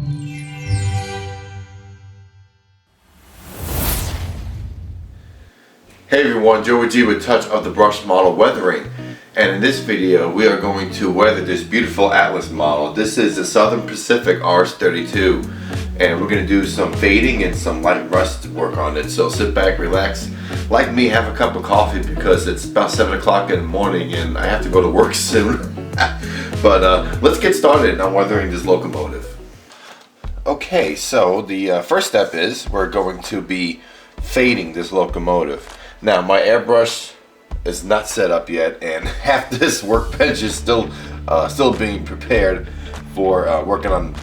Hey everyone, Joey G with Touch of the Brush Model Weathering, and in this video we are going to weather this beautiful Atlas model. This is the Southern Pacific RS32, and we're going to do some fading and some light rust work on it. So sit back, relax, like me, have a cup of coffee because it's about 7 o'clock in the morning and I have to go to work soon. But let's get started on weathering this locomotive. Okay, so the first step is we're going to be fading this locomotive. Now my airbrush is not set up yet, and half this workbench is still being prepared for working on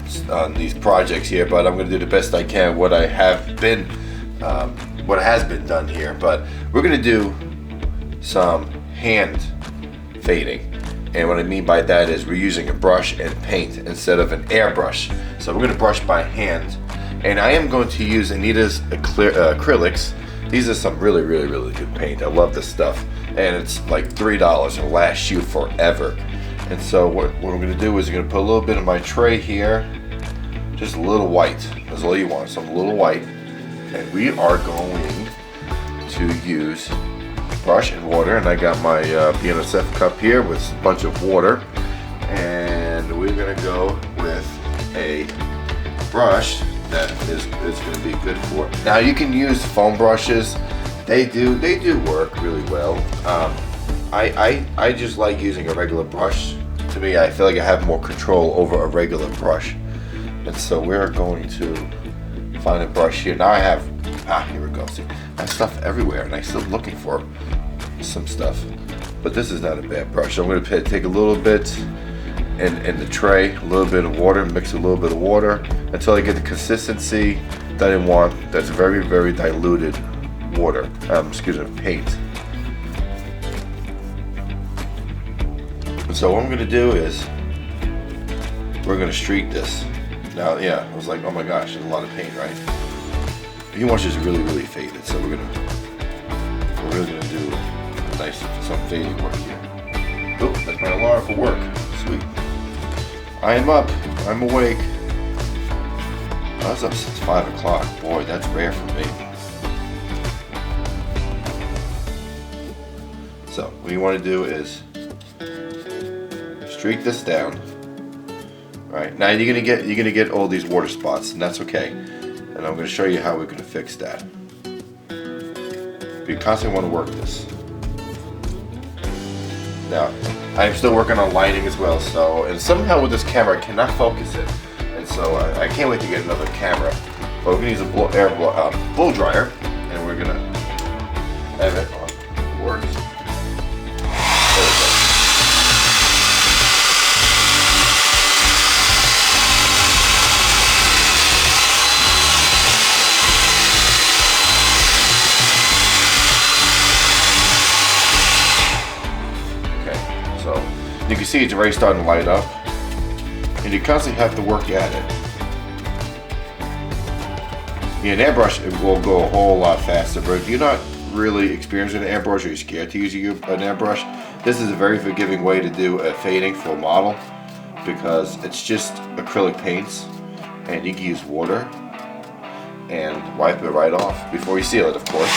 these projects here. But I'm going to do the best I can what has been done here. But we're going to do some hand fading, and what I mean by that is we're using a brush and paint instead of an airbrush. So we're going to brush by hand, and I am going to use Anita's acrylics. These are some really good paint. I love this stuff, and it's like $3. It'll last you forever. And so what we're going to do is we're going to put a little bit of my tray here, just a little white. That's all you want, some little white. And we are going to use brush and water, and I got my BNSF cup here with a bunch of water, and we're going to go with a brush that is going to be good for it. Now you can use foam brushes. They do work really well. I just like using a regular brush. To me, I feel like I have more control over a regular brush. And so we're going to find a brush here. Now I have, here we go. See, I have stuff everywhere, and I'm still looking for some stuff. But this is not a bad brush. So I'm going to take a little bit in the tray, a little bit of water, mix a little bit of water until I get the consistency that I want. That's very diluted water, paint. And so what I'm going to do is we're going to streak this. Now, yeah, I was like, oh my gosh, there's a lot of paint, right? He wants this really faded, so we're really going to do some fading work here. Oh, that's my alarm for work. Sweet. I am up. I'm awake. I was up since 5 o'clock. Boy, that's rare for me. So, what you want to do is streak this down. All right. Now you're gonna get all these water spots, and that's okay. And I'm going to show you how we're going to fix that. But you constantly want to work this. Now, I'm still working on lighting as well, and somehow with this camera I cannot focus it, and so I can't wait to get another camera. But we're going to use a blow dryer, and we're going to have it on. It works. There we go. You can see it's already starting to light up, and you constantly have to work at it. Yeah, an airbrush will go a whole lot faster, but if you're not really experienced in an airbrush or you're scared to use an airbrush, this is a very forgiving way to do a fading for a model because it's just acrylic paints, and you can use water and wipe it right off before you seal it, of course.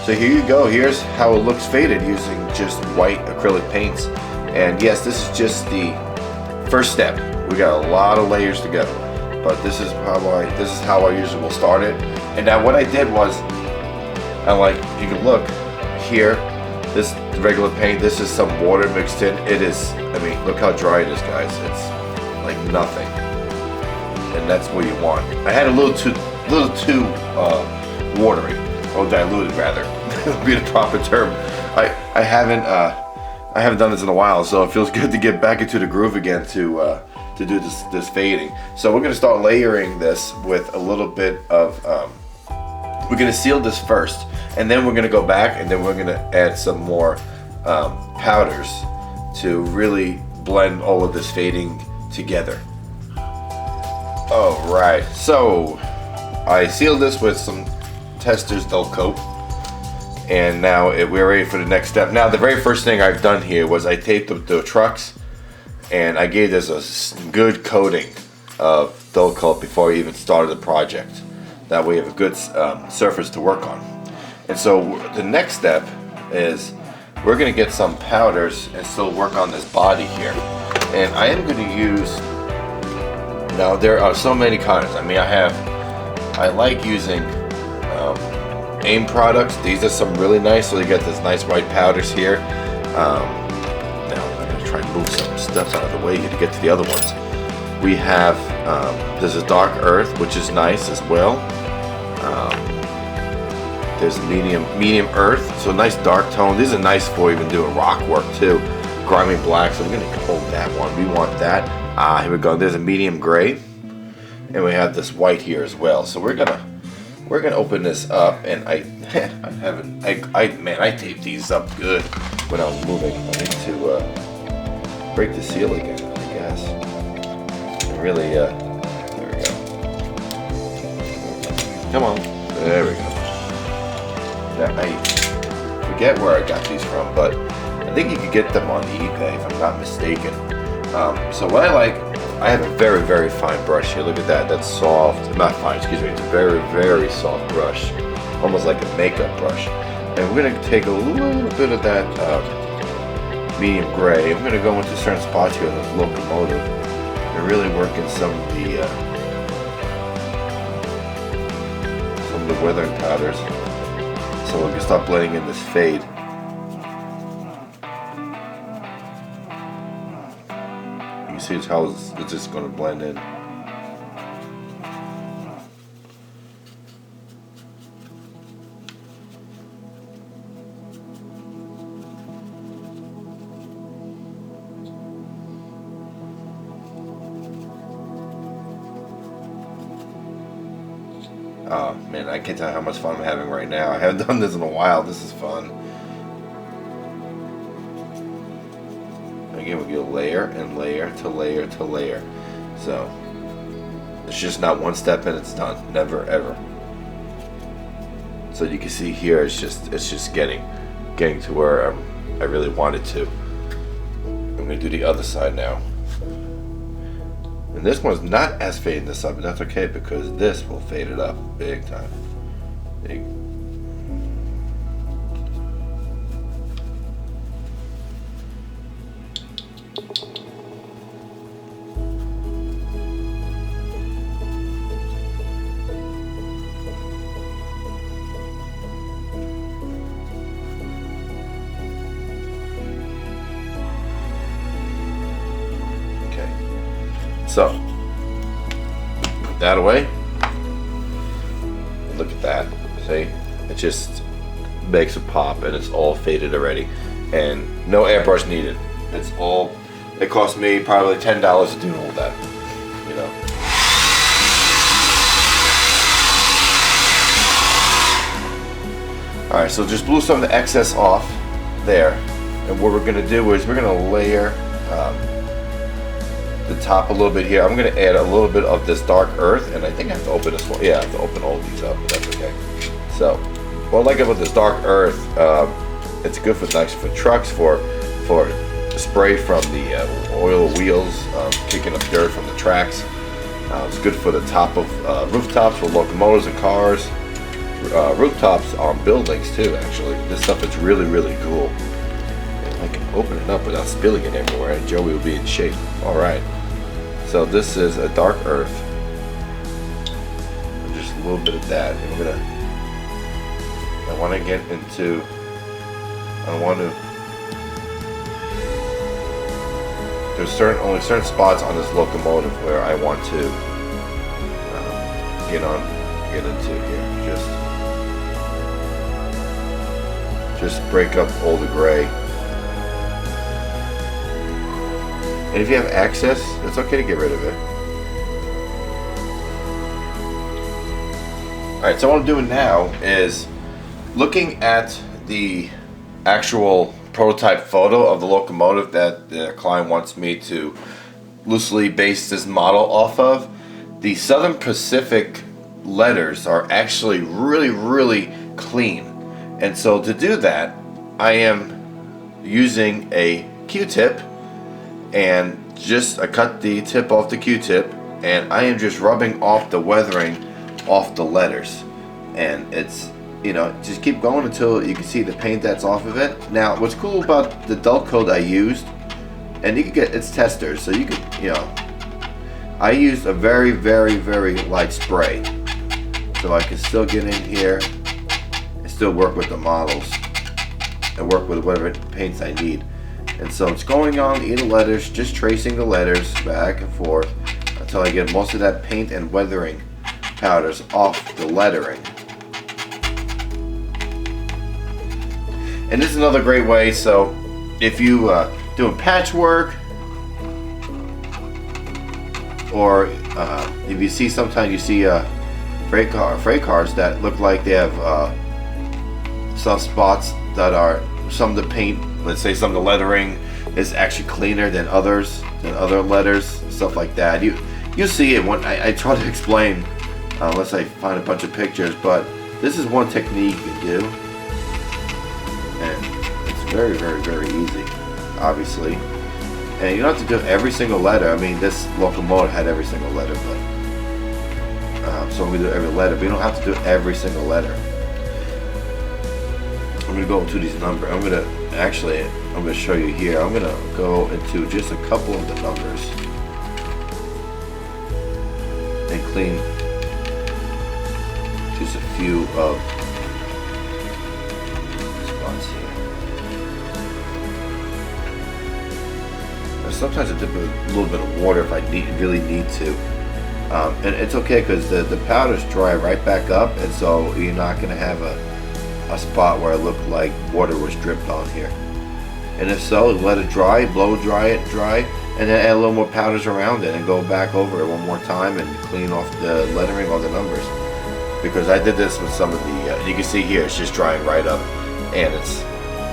So here you go, here's how it looks faded using just white acrylic paints. And yes, this is just the first step. We got a lot of layers to go, but this is how I usually will start it. And now what I did was, you can look here, this regular paint, this is some water mixed in. It is, look how dry it is, guys. It's like nothing. And that's what you want. I had a little too watery. Oh, diluted rather, would be the proper term. I haven't done this in a while, so it feels good to get back into the groove again to do this fading. So we're gonna start layering this with a little bit of. We're gonna seal this first, and then we're gonna go back, and then we're gonna add some more powders to really blend all of this fading together. All right, so I sealed this with some Tester's dull coat, And now we're ready for the next step. Now the very first thing I've done here was I taped the trucks, and I gave this a good coating of dull coat before I even started the project. That way you have a good surface to work on. And so the next step is we're going to get some powders and still work on this body here. And I am going to use, now there are so many kinds. I mean, I like using AIM products. These are some really nice, so you get this nice white powders here. Now I'm going to try and move some stuff out of the way here to get to the other ones. We have, there's a dark earth, which is nice as well. There's medium earth, so nice dark tone. These are nice for even doing rock work too. Grimy black, so we're gonna hold that one. We want that. Here we go. There's a medium gray, and we have this white here as well. So we're gonna open this up, and I taped these up good when I was moving. I need to break the seal again, I guess. And really, there we go. Come on, there we go. Now, I forget where I got these from, but I think you could get them on eBay if I'm not mistaken. So what I have a very, very fine brush here. Look at that. That's soft. Not fine, excuse me. It's a very, very soft brush. Almost like a makeup brush. And we're going to take a little bit of that medium gray. I'm going to go into certain spots here in this locomotive and really work in some of the weathering powders. So we can start blending in this fade. You can see how it's just going to blend in. Oh man, I can't tell you how much fun I'm having right now. I haven't done this in a while. This is fun. Again, we go layer and layer to layer to layer. So it's just not one step and it's done. Never ever. So you can see here, it's just getting to where I really wanted to. I'm gonna do the other side now. And this one's not as fading this up, but that's okay because this will fade it up big time. Big. So, put that away. Look at that. See? It just makes a pop and it's all faded already. And no airbrush needed. It's all, it cost me probably $10 to do all that. You know. Alright, so just blew some of the excess off there. And what we're gonna do is we're gonna layer the top a little bit here. I'm going to add a little bit of this dark earth, and I think I have to open this one. Yeah, I have to open all these up, but that's okay. So, what I like about this dark earth, it's good for trucks, for spray from the oil wheels, kicking up dirt from the tracks. It's good for the top of rooftops for locomotives and cars. Rooftops on buildings too. Actually, this stuff is really, really cool. I can open it up without spilling it everywhere, and Joey will be in shape. All right. So this is a dark earth. And just a little bit of that. And I want to get into. There's only certain spots on this locomotive where I want to get into here. Just break up all the gray. And if you have access, it's okay to get rid of it. Alright, so what I'm doing now is looking at the actual prototype photo of the locomotive that the client wants me to loosely base this model off of. The Southern Pacific letters are actually really, really clean. And so to do that, I am using a Q-tip, and I cut the tip off the Q-tip, and I am just rubbing off the weathering off the letters. And it's, just keep going until you can see the paint that's off of it. Now, what's cool about the dull coat I used, and you can get, it's testers, so you could, I used a very, very, very light spray, so I can still get in here and still work with the models and work with whatever paints I need. And so it's going on the letters, just tracing the letters back and forth until I get most of that paint and weathering powders off the lettering. And this is another great way, so if you doing patchwork, or if you see, sometimes you see freight cars that look like they have some spots that are, some of the paint, let's say some of the lettering is actually cleaner than others, than other letters, stuff like that. You see it when I try to explain, unless I find a bunch of pictures, but this is one technique you can do, and it's very, very, very easy, obviously. And you don't have to do every single letter. I mean, this locomotive had every single letter, but so we do every letter, but you don't have to do every single letter. I'm going to go into these numbers. I'm going to show you here. I'm going to go into just a couple of the numbers and clean just a few of the spots here. Sometimes I dip a little bit of water if I really need to, and it's okay because the powders dry right back up, and so you're not going to have a spot where it looked like water was dripped on here. And if so, let it dry, blow dry it dry, and then add a little more powders around it and go back over it one more time and clean off the lettering or the numbers. Because I did this with some of the, you can see here it's just drying right up, and it's,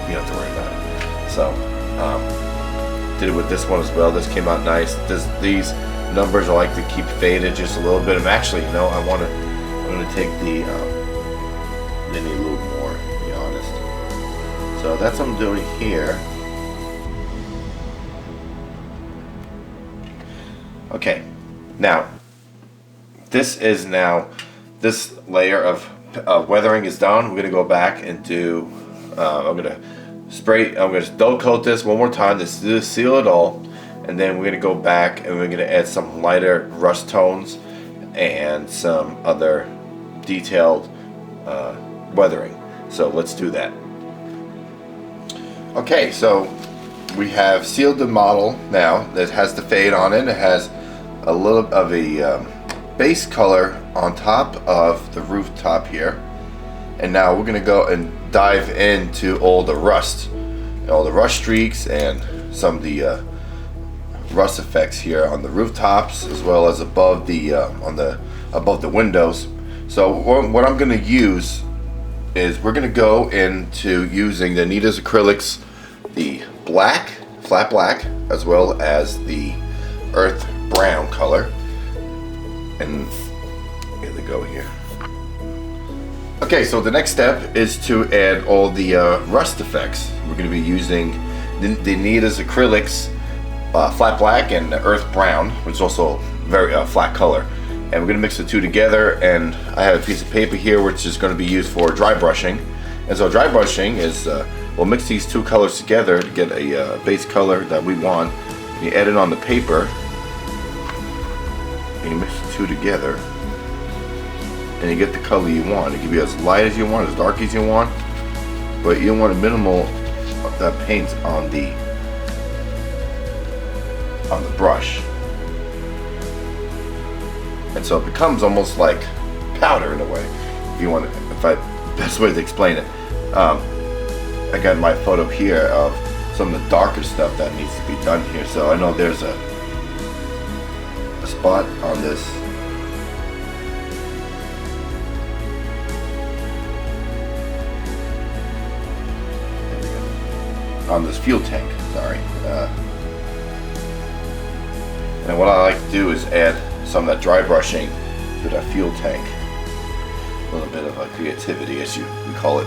you don't have to worry about it. So did it with this one as well. This came out nice. These numbers I like to keep faded just a little bit. I'm actually, I'm going to take the they need a little more, to be honest. So that's what I'm doing here. Okay, now this layer of weathering is done. We're going to go back and do, I'm going to dull coat this one more time to seal it all, and then we're going to go back and we're going to add some lighter rust tones and some other detailed weathering. So let's do that. Okay, so we have sealed the model now that has the fade on it. It has a little of a base color on top of the rooftop here, and now we're going to go and dive into all the rust streaks and some of the rust effects here on the rooftops, as well as above the above the windows. So what I'm going to use is we're going to go into using the Nita's acrylics, the black, flat black, as well as the earth brown color, and here they go here. Okay, so the next step is to add all the rust effects. We're going to be using the Nita's acrylics, flat black and earth brown, which is also very flat color. And we're going to mix the two together, and I have a piece of paper here which is going to be used for dry brushing. And so dry brushing is, we'll mix these two colors together to get a base color that we want. You add it on the paper, and you mix the two together, and you get the color you want. It can be as light as you want, as dark as you want, but you don't want a minimal of that paint on the brush. And so it becomes almost like powder in a way, if you want to, best way to explain it. I got my photo here of some of the darker stuff that needs to be done here. So I know there's a spot on this. On this fuel tank, sorry. And what I like to do is add some of that dry brushing to that fuel tank. A little bit of creativity, as we call it.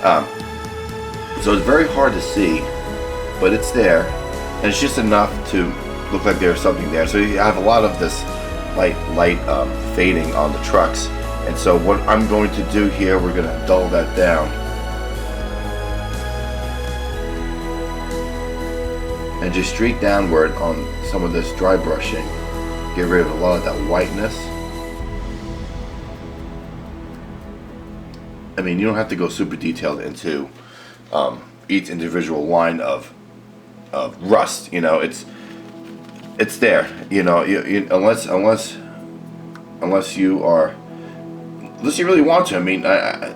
So it's very hard to see, but it's there, and it's just enough to look like there's something there. So you have a lot of this light fading on the trucks, and so what I'm going to do here, we're going to dull that down, and just streak downward on some of this dry brushing, get rid of a lot of that whiteness. I mean, you don't have to go super detailed into each individual line of rust. You know, it's there. You know, unless you really want to. I mean,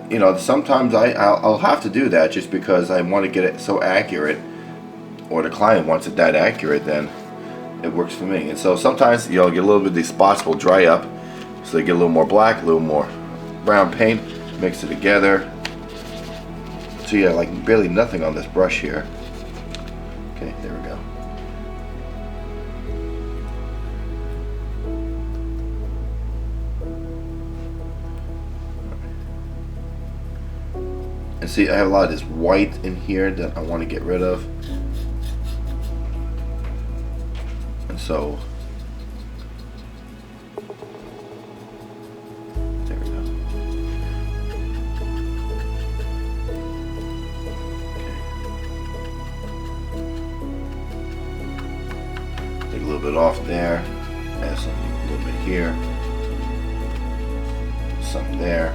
you know, sometimes I'll have to do that just because I want to get it so accurate, or the client wants it that accurate. Then it works for me. And so sometimes, you know, get a little bit of these spots will dry up, so they get a little more black, a little more brown paint. Mix it together. So yeah, like barely nothing on this brush here. Okay, there we go. And see, I have a lot of this white in here that I want to get rid of. And so take a little bit off there, add some a little bit here, some there,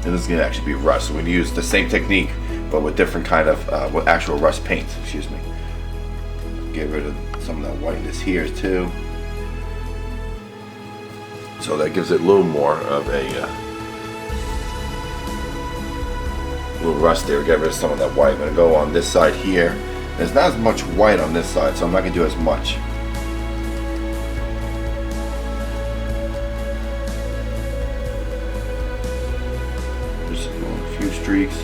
and this is going to actually be rust. So we're going to use the same technique, but with different kind of with actual rust paint. Excuse me. Get rid of some of that whiteness here too, so that gives it a little more of a little rust there. Get rid of some of that white. I'm going to go on this side here. There's not as much white on this side, so I'm not going to do as much. Just a few streaks.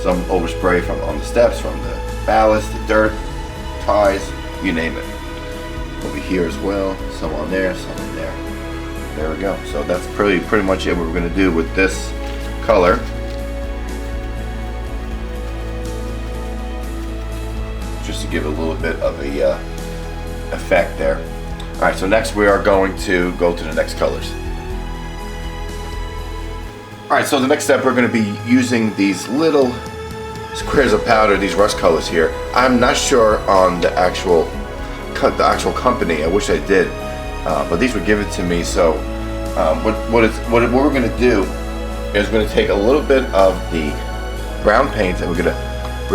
Some overspray from on the steps, from the ballast, the dirt, ties, you name it. Over here as well, some on there, some in there. There we go. So that's pretty much it. What we're going to do with this color. Just to give it a little bit of a effect there. All right. So next we are going to go to the next colors. All right. So the next step, we're going to be using these little squares of powder, these rust colors here. I'm not sure on the actual company. I wish I did. But these were given to me, so what we're going to do is we're going to take a little bit of the brown paint, and we're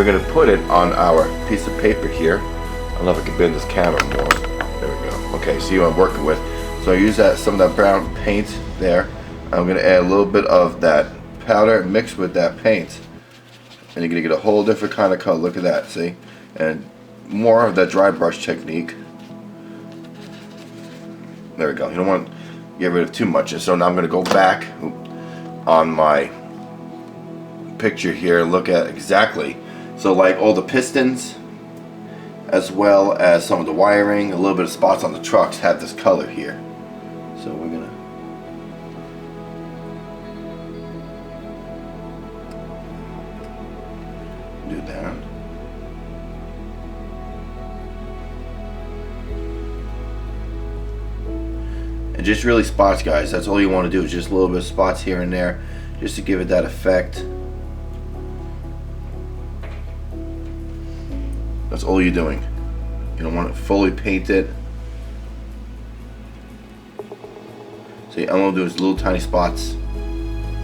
going to put it on our piece of paper here. I don't know if I can bend this camera more. There we go. Okay, see what I'm working with. So I use some of that brown paint there. I'm going to add a little bit of that powder mixed with that paint, and you're going to get a whole different kind of color. Look at that, see? And more of that dry brush technique. There we go. You don't want to get rid of too much. And so now I'm going to go back on my picture here and look at exactly. So like all the pistons, as well as some of the wiring, a little bit of spots on the trucks have this color here. So we're going to do that. And just really spots, guys. That's all you want to do, is just a little bit of spots here and there, just to give it that effect. That's all you're doing. You don't want to fully paint it. See, all I'm going to do is little tiny spots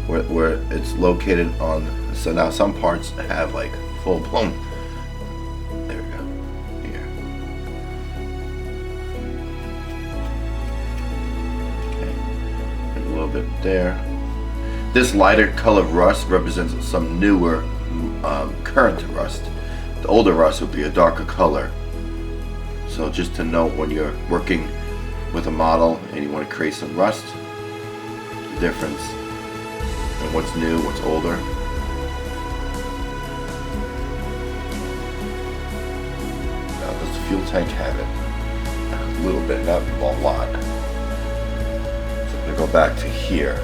where it's located on. So now some parts have like full blown. There we go. Here. Okay. A little bit there. This lighter color rust represents some newer current rust. The older rust would be a darker color. So just to note, when you're working with a model and you want to create some rust, the difference in what's new, what's older. Now does the fuel tank have it? A little bit, not a lot. go back to here.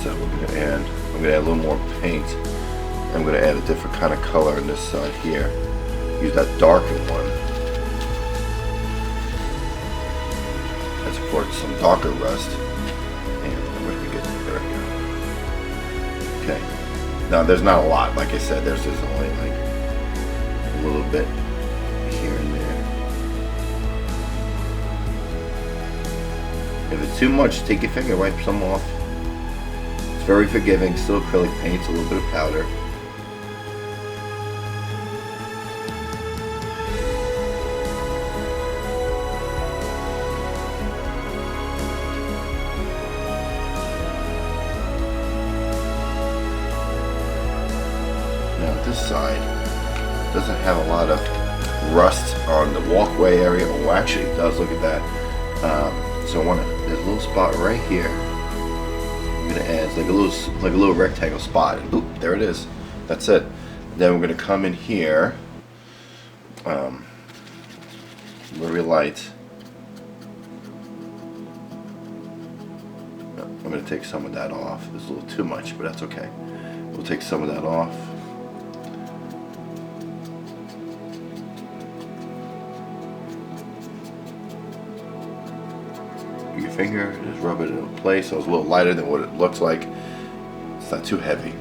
So I'm going to add a little more paint. I'm going to add a different kind of color on this side here. Use that darkened one. As for some darker rust. And where did we get? There we go. Okay. Now there's not a lot, like I said. There's just only like a little bit here and there. If it's too much, take your finger, wipe some off. It's very forgiving. Still acrylic paint, a little bit of powder. Now this side doesn't have a lot of rust on the walkway area. Oh, actually it does. Look at that. So I want to. There's a little spot right here. I'm gonna add like a little rectangle spot, and boop, there it is. That's it. Then we're gonna come in here, very light. I'm gonna take some of that off. It's a little too much, but that's okay. We'll take some of that off. Your finger, just rub it in place so it's a little lighter than what it looks like. It's not too heavy,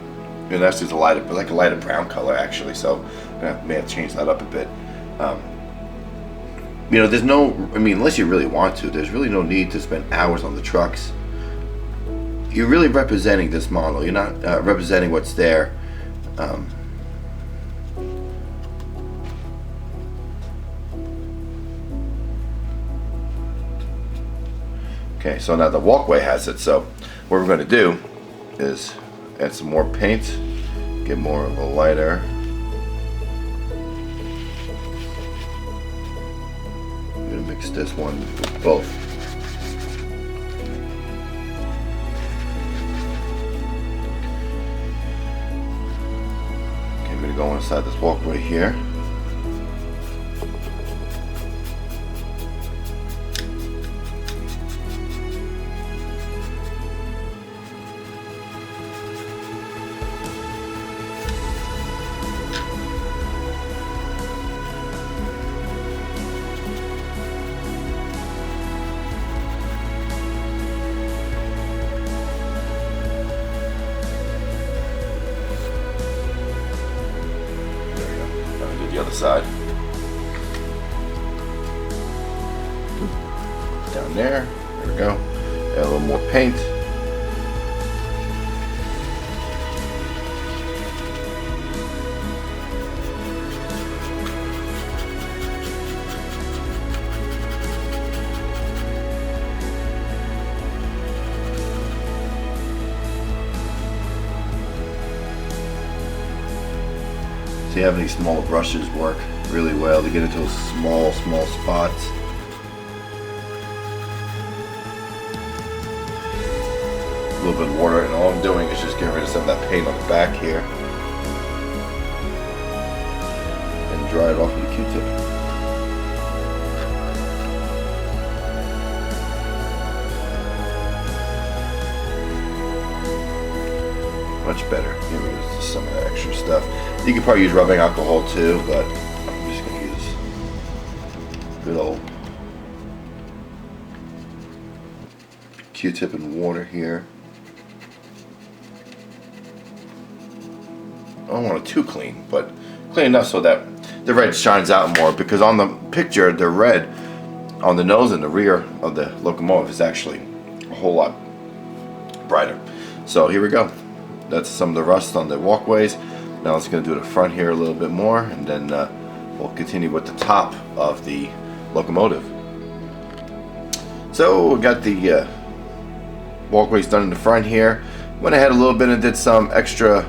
and that's just a lighter, like a lighter brown color actually. So I may have to change that up a bit. You know, there's no, I mean, unless you really want to, there's really no need to spend hours on the trucks. You're really representing this model. You're not representing what's there. Okay, so now the walkway has it, so what we're going to do is add some more paint, get more of a lighter. I'm going to mix this one with both. Okay, I'm going to go inside this walkway here. The other side. Down there. There we go. Add a little more paint. So having these small brushes work really well to get into those small spots. A little bit of water, and all I'm doing is just getting rid of some of that paint on the back here and dry it off with a Q-tip. Much better. Get rid of some of that extra stuff. You could probably use rubbing alcohol too, but I'm just going to use good old Q-tip and water here. I don't want it too clean, but clean enough so that the red shines out more, because on the picture the red on the nose and the rear of the locomotive is actually a whole lot brighter. So here we go. That's some of the rust on the walkways. Now let's going to do the front here a little bit more, and then we'll continue with the top of the locomotive. So we got the walkways done in the front here. Went ahead a little bit and did some extra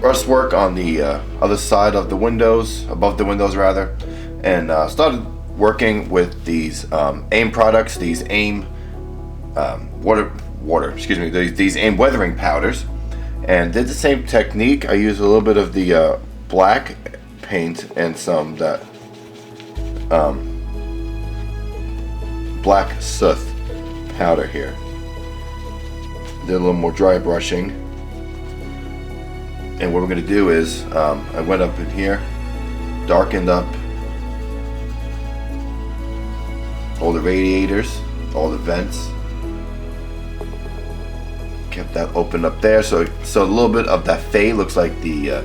rust work on the other side of the windows, above the windows rather, and started working with these AIM products, these AIM these AIM weathering powders, and did the same technique. I used a little bit of the black paint and some that black soot powder here. Did a little more dry brushing. And what we're going to do is, I went up in here, darkened up all the radiators, all the vents. Kept that open up there, so a little bit of that fade looks like the,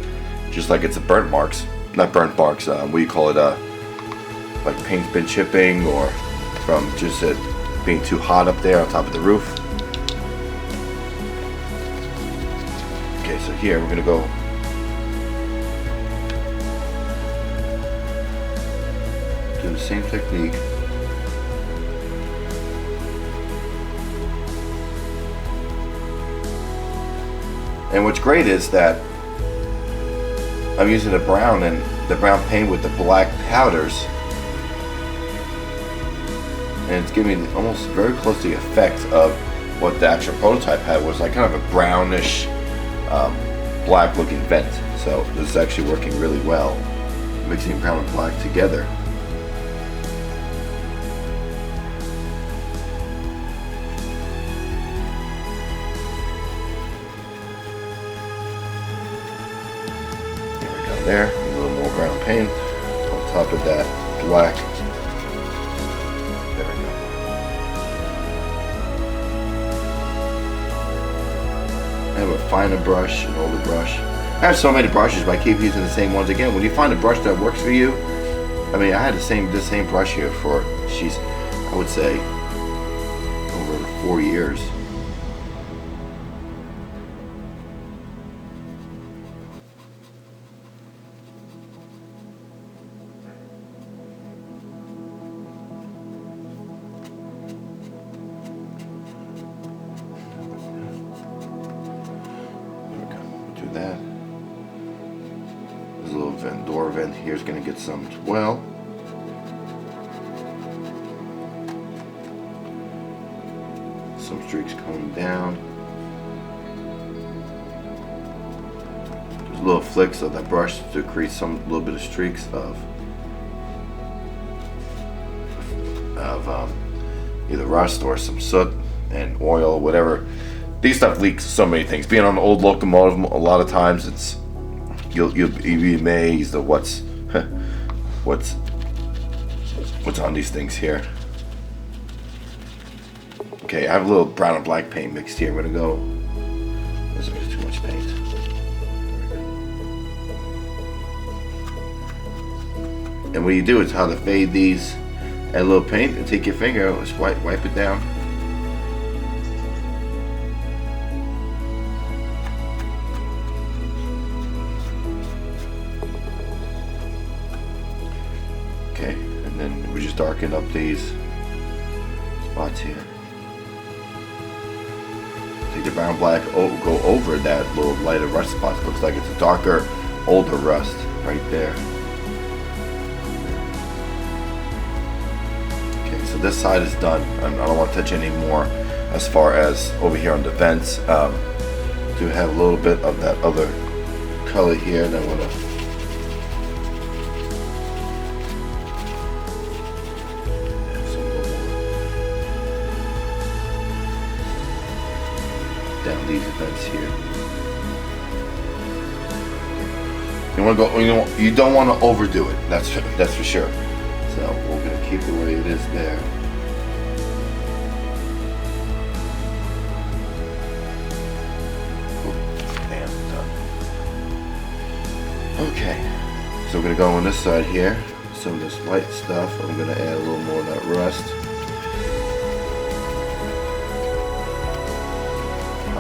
just like it's a burnt marks, not burnt marks. What do you call it? Like paint's been chipping, or from just it being too hot up there on top of the roof. Okay, so here we're gonna go. Do the same technique. And what's great is that I'm using the brown and the brown paint with the black powders, and it's giving me almost very close to the effect of what the actual prototype had, was like kind of a brownish, black looking vent. So this is actually working really well, mixing brown and black together. There, a little more brown paint on top of that black. There we go. I have a finer brush, an older brush. I have so many brushes, but I keep using the same ones again. When you find a brush that works for you, I mean, I had this same brush here for, I would say, over 4 years. That. There's a little door vent here is going to get some as well. Some streaks coming down. There's little flicks of that brush to create some little bit of streaks of either rust or some soot and oil, whatever. These stuff leaks so many things. Being on an old locomotive, a lot of times it's you'll be amazed at what's on these things here. Okay, I have a little brown and black paint mixed here. I'm gonna go. This is too much paint. And what you do is how to fade these. Add a little paint and take your finger, just wipe it down. Okay, and then we just darken up these spots here. Take the brown black, go over that little lighter rust spot. Looks like it's a darker, older rust right there. Okay, so this side is done. I don't want to touch any more as far as over here on the vents. Do have a little bit of that other color here, and I want to down these vents here. You want to go. You don't want to overdo it. That's for sure. So we're gonna keep the way it is there. And done. Okay. So we're gonna go on this side here. Some of this white stuff. I'm gonna add a little more of that rust.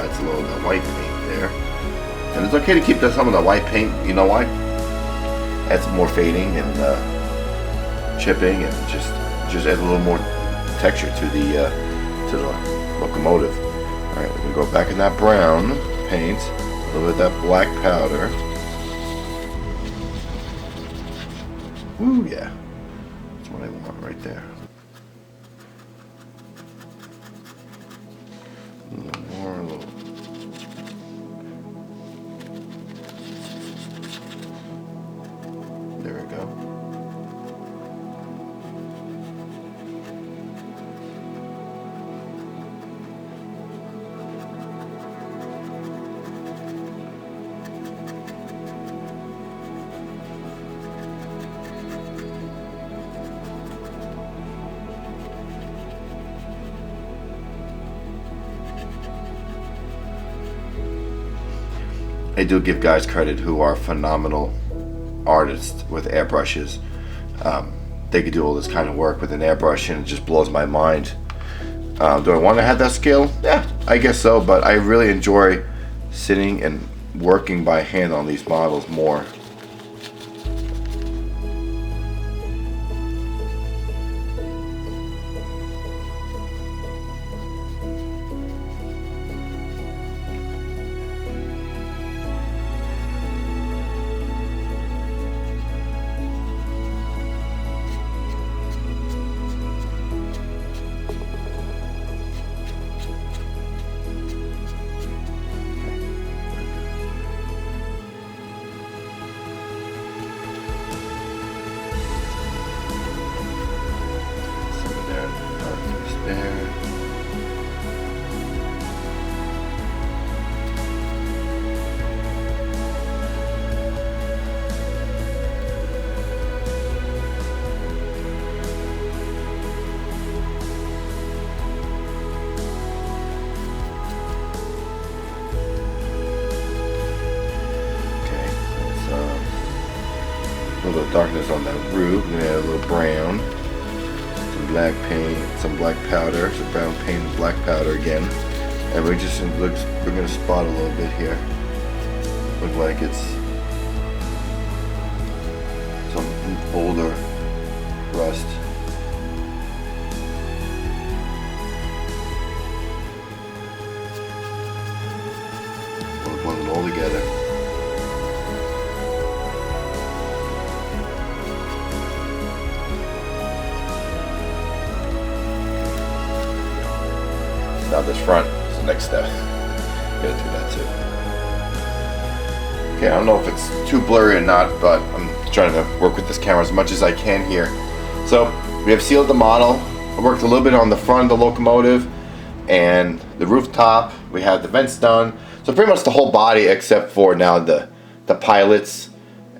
It's a little of that white paint there, and it's okay to keep some of the white paint. You know why? Adds more fading and chipping, and just adds a little more texture to the locomotive. All right, we're gonna go back in that brown paint, a little bit of that black powder. Ooh, yeah, that's what I want right there. A little more, a little. There we go. I do give guys credit who are phenomenal artists with airbrushes. They could do all this kind of work with an airbrush, and it just blows my mind. Do I want to have that skill? Yeah, I guess so, but I really enjoy sitting and working by hand on these models more. A little darkness on that roof. We're gonna add a little brown, some black paint, some black powder, some brown paint and black powder again. And we're gonna spot a little bit here. Look like it's some older rust. We'll blend it all together. Now this front is the next step. Gotta do that too. Okay, I don't know if it's too blurry or not, but I'm trying to work with this camera as much as I can here. So we have sealed the model. I worked a little bit on the front of the locomotive and the rooftop. We have the vents done. So pretty much the whole body except for now the pilots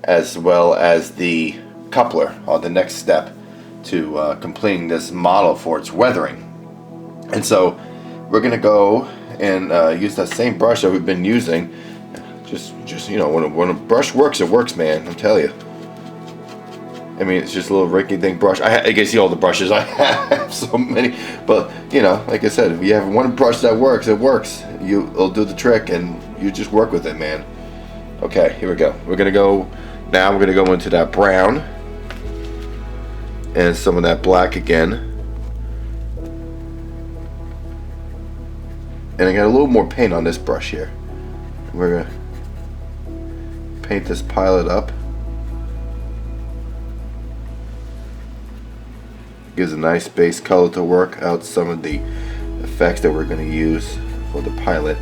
as well as the coupler are the next step to completing this model for its weathering. And so we're gonna go and use that same brush that we've been using. Just you know, when a brush works, it works, man. I'm telling you. I mean, it's just a little rinky-dink brush. I can see all the brushes I have, so many. But you know, like I said, if you have one brush that works, it works. It'll do the trick, and you just work with it, man. Okay, here we go. We're gonna go now. We're gonna go into that brown and some of that black again. And I got a little more paint on this brush here. We're gonna paint this pilot up. Gives a nice base color to work out some of the effects that we're gonna use for the pilot.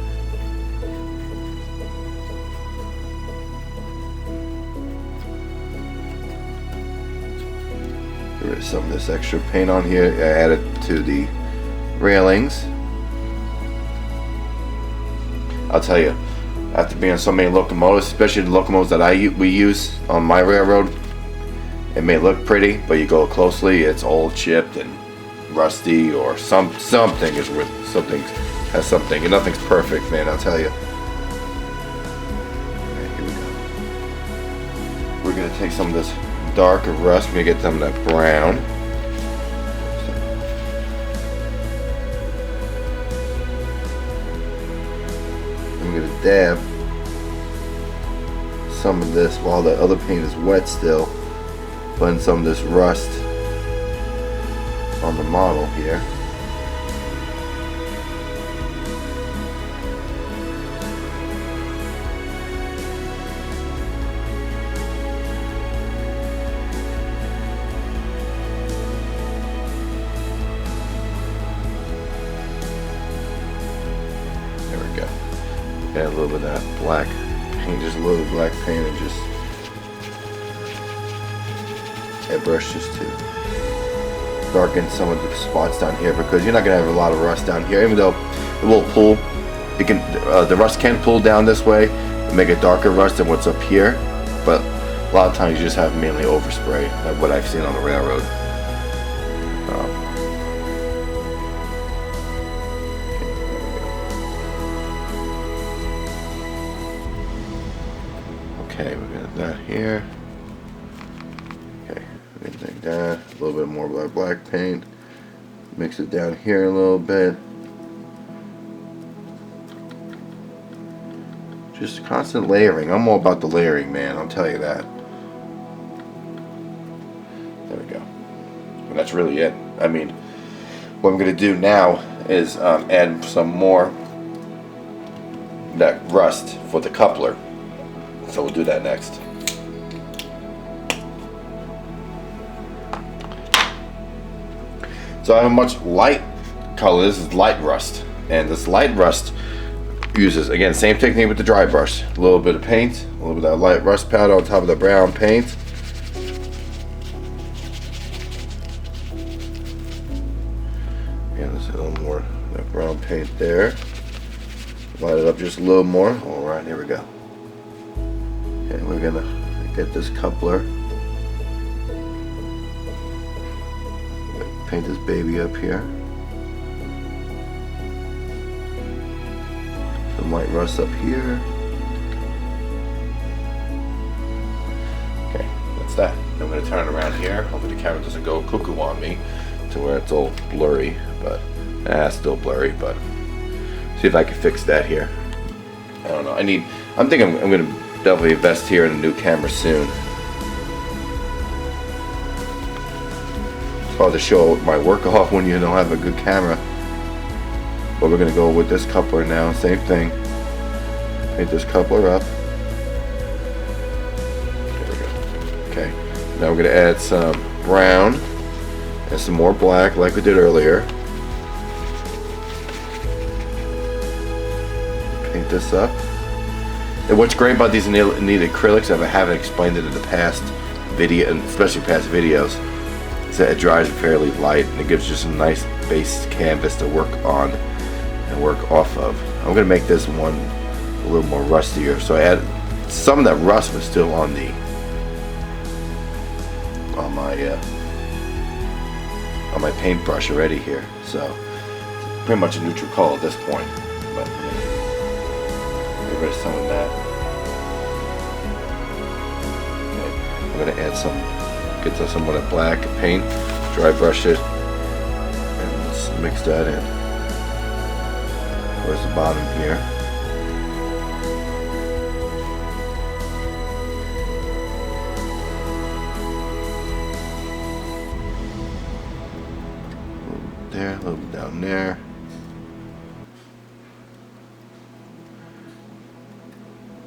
There's some of this extra paint on here. I added to the railings. I'll tell you, after being on so many locomotives, especially the locomotives that we use on my railroad, it may look pretty, but you go closely, it's all chipped and rusty, or something is with has something, and nothing's perfect, man. I'll tell you. Okay, here we go. We're gonna take some of this darker rust. We're gonna get some of that brown. I'm gonna dab some of this while the other paint is wet still. Blend some of this rust on the model here. There we go. Add a little bit of that black paint, just a little black paint, and just airbrush just to darken some of the spots down here, because you're not gonna have a lot of rust down here. Even though it will pull, it can the rust can pull down this way and make a darker rust than what's up here. But a lot of times you just have mainly overspray, like what I've seen on the railroad. here. Okay, anything that. A little bit more black paint. Mix it down here a little bit. Just constant layering. I'm all about the layering, man. I'll tell you that. There we go. And that's really it. I mean, what I'm going to do now is add some more that rust for the coupler. So we'll do that next. So I have a much light color. This is light rust. And this light rust uses, again, same technique with the dry brush. A little bit of paint, a little bit of that light rust powder on top of the brown paint. And there's a little more of that brown paint there. Light it up just a little more. Alright, here we go. And we're gonna get this coupler. Paint this baby up here. Some light rust up here. Okay, that's that. I'm gonna turn it around here. Hopefully the camera doesn't go cuckoo on me to where it's all blurry, but still blurry, but see if I can fix that here. I don't know. I'm thinking I'm gonna definitely invest here in a new camera soon. It's hard to show my work off when you don't have a good camera. But we're gonna go with this coupler now. Same thing. Paint this coupler up. There we go. Okay. Now we're gonna add some brown and some more black, like we did earlier. Paint this up. And what's great about these neat acrylics, if I haven't explained it in the past video, and especially past videos, is that it dries fairly light and it gives you some nice base canvas to work on and work off of. I'm going to make this one a little more rustier. So I added some of that rust was still on my paintbrush already here. So pretty much a neutral color at this point. But get rid of some of that. Okay, I'm going to add get some of that black paint, dry brush it, and let's mix that in. Towards the bottom here. There, a little bit down there.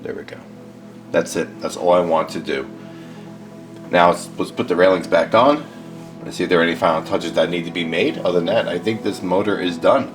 There we go. That's it. That's all I want to do. Now let's put the railings back on and see if there are any final touches that need to be made. Other than that, I think this motor is done.